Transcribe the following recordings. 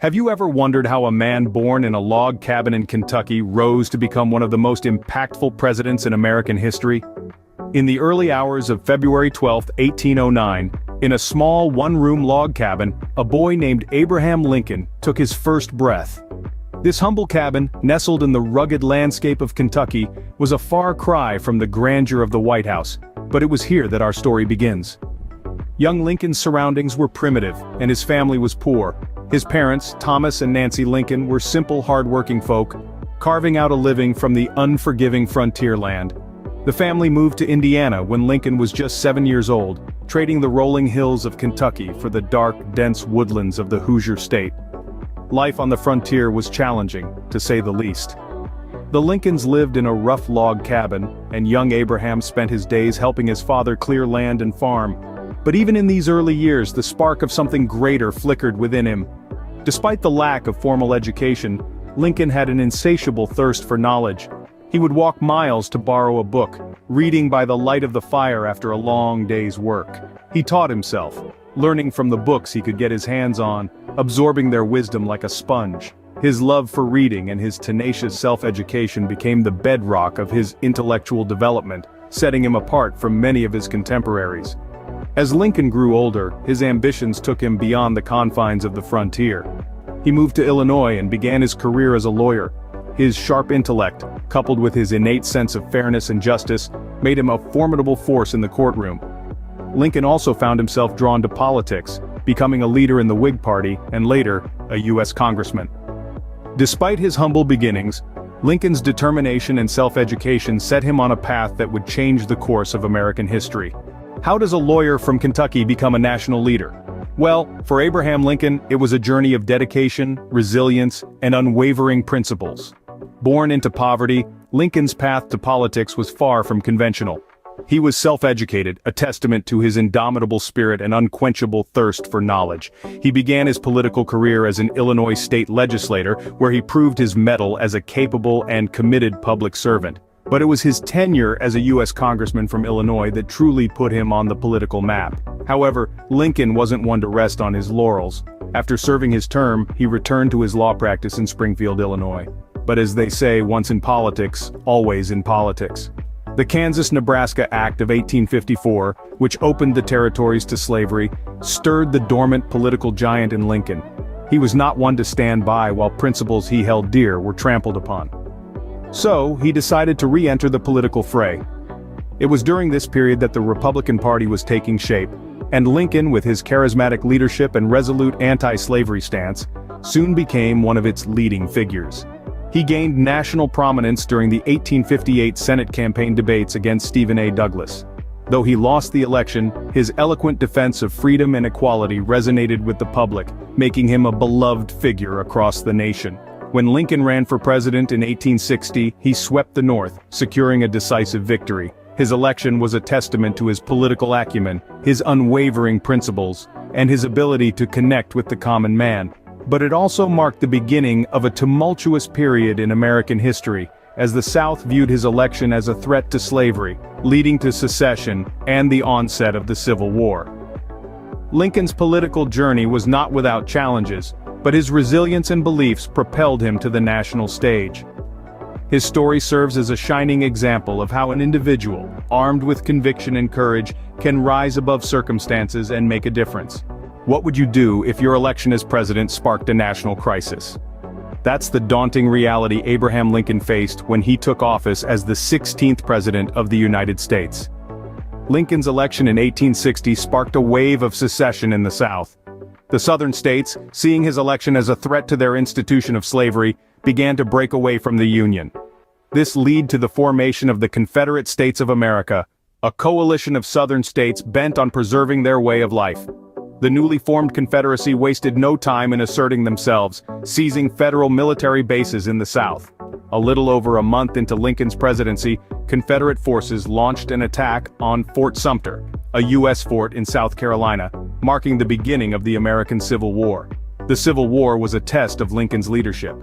Have you ever wondered how a man born in a log cabin in Kentucky rose to become one of the most impactful presidents in American history? In the early hours of February 12, 1809, in a small one-room log cabin, a boy named Abraham Lincoln took his first breath. This humble cabin, nestled in the rugged landscape of Kentucky, was a far cry from the grandeur of the White House, but it was here that our story begins. Young Lincoln's surroundings were primitive, and his family was poor. His parents, Thomas and Nancy Lincoln, were simple, hard-working folk, carving out a living from the unforgiving frontier land. The family moved to Indiana when Lincoln was just 7 years old, trading the rolling hills of Kentucky for the dark, dense woodlands of the Hoosier State. Life on the frontier was challenging, to say the least. The Lincolns lived in a rough log cabin, and young Abraham spent his days helping his father clear land and farm. But even in these early years, the spark of something greater flickered within him. Despite the lack of formal education, Lincoln had an insatiable thirst for knowledge. He would walk miles to borrow a book, reading by the light of the fire after a long day's work. He taught himself, learning from the books he could get his hands on, absorbing their wisdom like a sponge. His love for reading and his tenacious self-education became the bedrock of his intellectual development, setting him apart from many of his contemporaries. As Lincoln grew older, his ambitions took him beyond the confines of the frontier. He moved to Illinois and began his career as a lawyer. His sharp intellect, coupled with his innate sense of fairness and justice, made him a formidable force in the courtroom. Lincoln also found himself drawn to politics, becoming a leader in the Whig Party and later, a U.S. congressman. Despite his humble beginnings, Lincoln's determination and self-education set him on a path that would change the course of American history. How does a lawyer from Kentucky become a national leader? Well, for Abraham Lincoln, it was a journey of dedication, resilience, and unwavering principles. Born into poverty, Lincoln's path to politics was far from conventional. He was self-educated, a testament to his indomitable spirit and unquenchable thirst for knowledge. He began his political career as an Illinois state legislator, where he proved his mettle as a capable and committed public servant. But it was his tenure as a U.S. congressman from Illinois that truly put him on the political map. However, Lincoln wasn't one to rest on his laurels. After serving his term, he returned to his law practice in Springfield, Illinois. But as they say, once in politics, always in politics. The Kansas-Nebraska Act of 1854, which opened the territories to slavery, stirred the dormant political giant in Lincoln. He was not one to stand by while principles he held dear were trampled upon. So, he decided to re-enter the political fray. It was during this period that the Republican Party was taking shape, and Lincoln, with his charismatic leadership and resolute anti-slavery stance, soon became one of its leading figures. He gained national prominence during the 1858 Senate campaign debates against Stephen A. Douglas. Though he lost the election, his eloquent defense of freedom and equality resonated with the public, making him a beloved figure across the nation. When Lincoln ran for president in 1860, he swept the North, securing a decisive victory. His election was a testament to his political acumen, his unwavering principles, and his ability to connect with the common man. But it also marked the beginning of a tumultuous period in American history, as the South viewed his election as a threat to slavery, leading to secession and the onset of the Civil War. Lincoln's political journey was not without challenges, but his resilience and beliefs propelled him to the national stage. His story serves as a shining example of how an individual, armed with conviction and courage, can rise above circumstances and make a difference. What would you do if your election as president sparked a national crisis? That's the daunting reality Abraham Lincoln faced when he took office as the 16th president of the United States. Lincoln's election in 1860 sparked a wave of secession in the South. The Southern states, seeing his election as a threat to their institution of slavery, began to break away from the Union. This led to the formation of the Confederate States of America, a coalition of Southern states bent on preserving their way of life. The newly formed Confederacy wasted no time in asserting themselves, seizing federal military bases in the South. A little over a month into Lincoln's presidency, Confederate forces launched an attack on Fort Sumter, a U.S. fort in South Carolina, marking the beginning of the American Civil War. The Civil War was a test of Lincoln's leadership.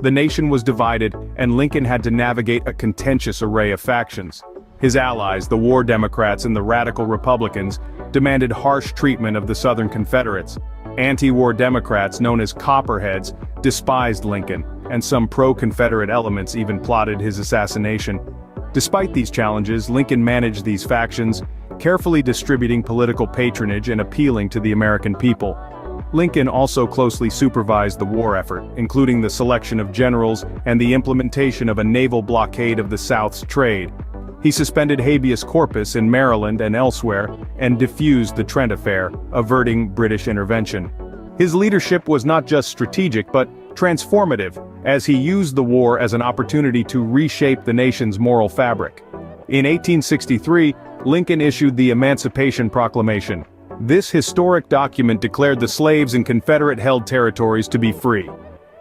The nation was divided, and Lincoln had to navigate a contentious array of factions. His allies, the War Democrats and the Radical Republicans, demanded harsh treatment of the Southern Confederates. Anti-war Democrats known as Copperheads despised Lincoln, and some pro-Confederate elements even plotted his assassination. Despite these challenges, Lincoln managed these factions, carefully distributing political patronage and appealing to the American people. Lincoln also closely supervised the war effort, including the selection of generals and the implementation of a naval blockade of the South's trade. He suspended habeas corpus in Maryland and elsewhere, and diffused the Trent Affair, averting British intervention. His leadership was not just strategic but transformative, as he used the war as an opportunity to reshape the nation's moral fabric. In 1863, Lincoln issued the Emancipation Proclamation. This historic document declared the slaves in Confederate-held territories to be free.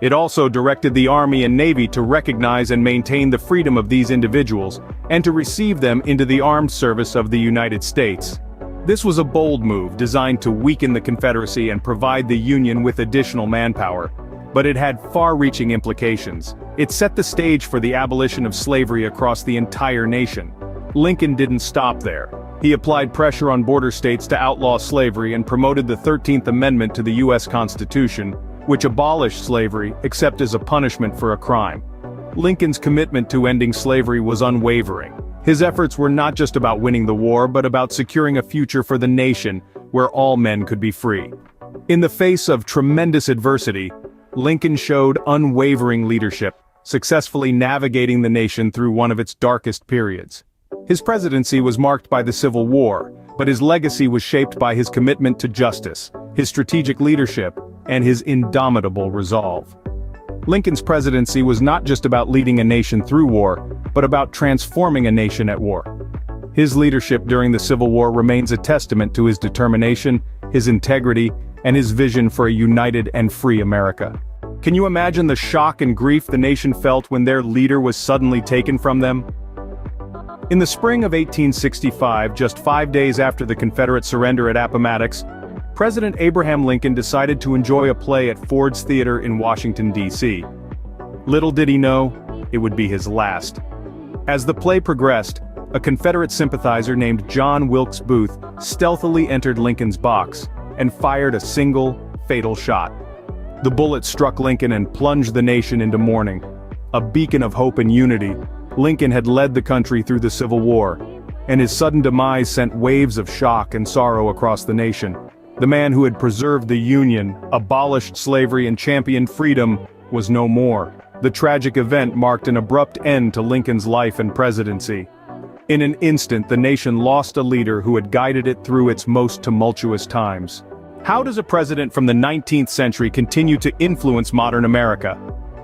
It also directed the Army and Navy to recognize and maintain the freedom of these individuals, and to receive them into the armed service of the United States. This was a bold move designed to weaken the Confederacy and provide the Union with additional manpower. But it had far-reaching implications. It set the stage for the abolition of slavery across the entire nation. Lincoln didn't stop there. He applied pressure on border states to outlaw slavery and promoted the 13th Amendment to the U.S. Constitution, which abolished slavery except as a punishment for a crime. Lincoln's commitment to ending slavery was unwavering. His efforts were not just about winning the war but about securing a future for the nation where all men could be free. In the face of tremendous adversity, Lincoln showed unwavering leadership, successfully navigating the nation through one of its darkest periods. His presidency was marked by the Civil War, but his legacy was shaped by his commitment to justice, his strategic leadership, and his indomitable resolve. Lincoln's presidency was not just about leading a nation through war, but about transforming a nation at war. His leadership during the Civil War remains a testament to his determination, his integrity, and his vision for a united and free America. Can you imagine the shock and grief the nation felt when their leader was suddenly taken from them? In the spring of 1865, just 5 days after the Confederate surrender at Appomattox, President Abraham Lincoln decided to enjoy a play at Ford's Theater in Washington, D.C. Little did he know, it would be his last. As the play progressed, a Confederate sympathizer named John Wilkes Booth stealthily entered Lincoln's box and fired a single, fatal shot. The bullet struck Lincoln and plunged the nation into mourning. A beacon of hope and unity, Lincoln had led the country through the Civil War, and his sudden demise sent waves of shock and sorrow across the nation. The man who had preserved the Union, abolished slavery and championed freedom, was no more. The tragic event marked an abrupt end to Lincoln's life and presidency. In an instant, the nation lost a leader who had guided it through its most tumultuous times. How does a president from the 19th century continue to influence modern America?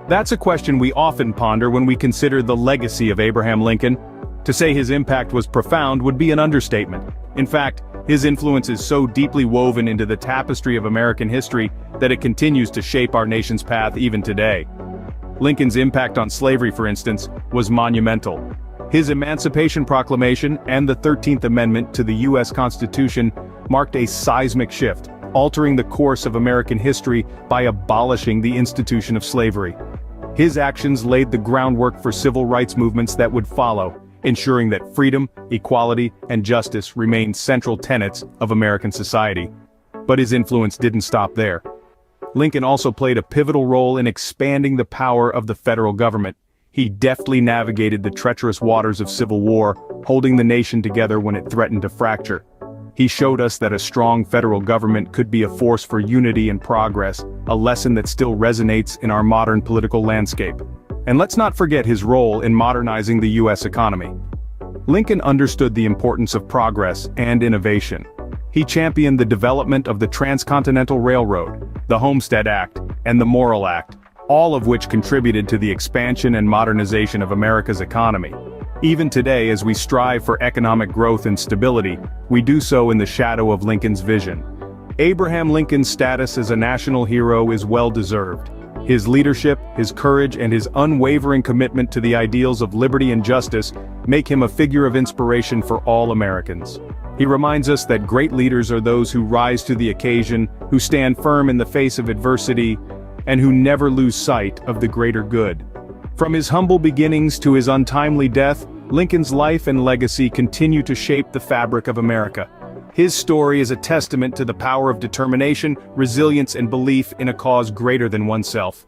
That's a question we often ponder when we consider the legacy of Abraham Lincoln. To say his impact was profound would be an understatement. In fact, his influence is so deeply woven into the tapestry of American history that it continues to shape our nation's path even today. Lincoln's impact on slavery, for instance, was monumental. His Emancipation Proclamation and the 13th Amendment to the U.S. Constitution marked a seismic shift, altering the course of American history by abolishing the institution of slavery. His actions laid the groundwork for civil rights movements that would follow, ensuring that freedom, equality, and justice remained central tenets of American society. But his influence didn't stop there. Lincoln also played a pivotal role in expanding the power of the federal government. He deftly navigated the treacherous waters of civil war, holding the nation together when it threatened to fracture. He showed us that a strong federal government could be a force for unity and progress, a lesson that still resonates in our modern political landscape. And let's not forget his role in modernizing the U.S. economy. Lincoln understood the importance of progress and innovation. He championed the development of the Transcontinental Railroad, the Homestead Act, and the Morrill Act, all of which contributed to the expansion and modernization of America's economy. Even today, as we strive for economic growth and stability, we do so in the shadow of Lincoln's vision. Abraham Lincoln's status as a national hero is well-deserved. His leadership, his courage, and his unwavering commitment to the ideals of liberty and justice make him a figure of inspiration for all Americans. He reminds us that great leaders are those who rise to the occasion, who stand firm in the face of adversity, and who never lose sight of the greater good. From his humble beginnings to his untimely death, Lincoln's life and legacy continue to shape the fabric of America. His story is a testament to the power of determination, resilience, and belief in a cause greater than oneself.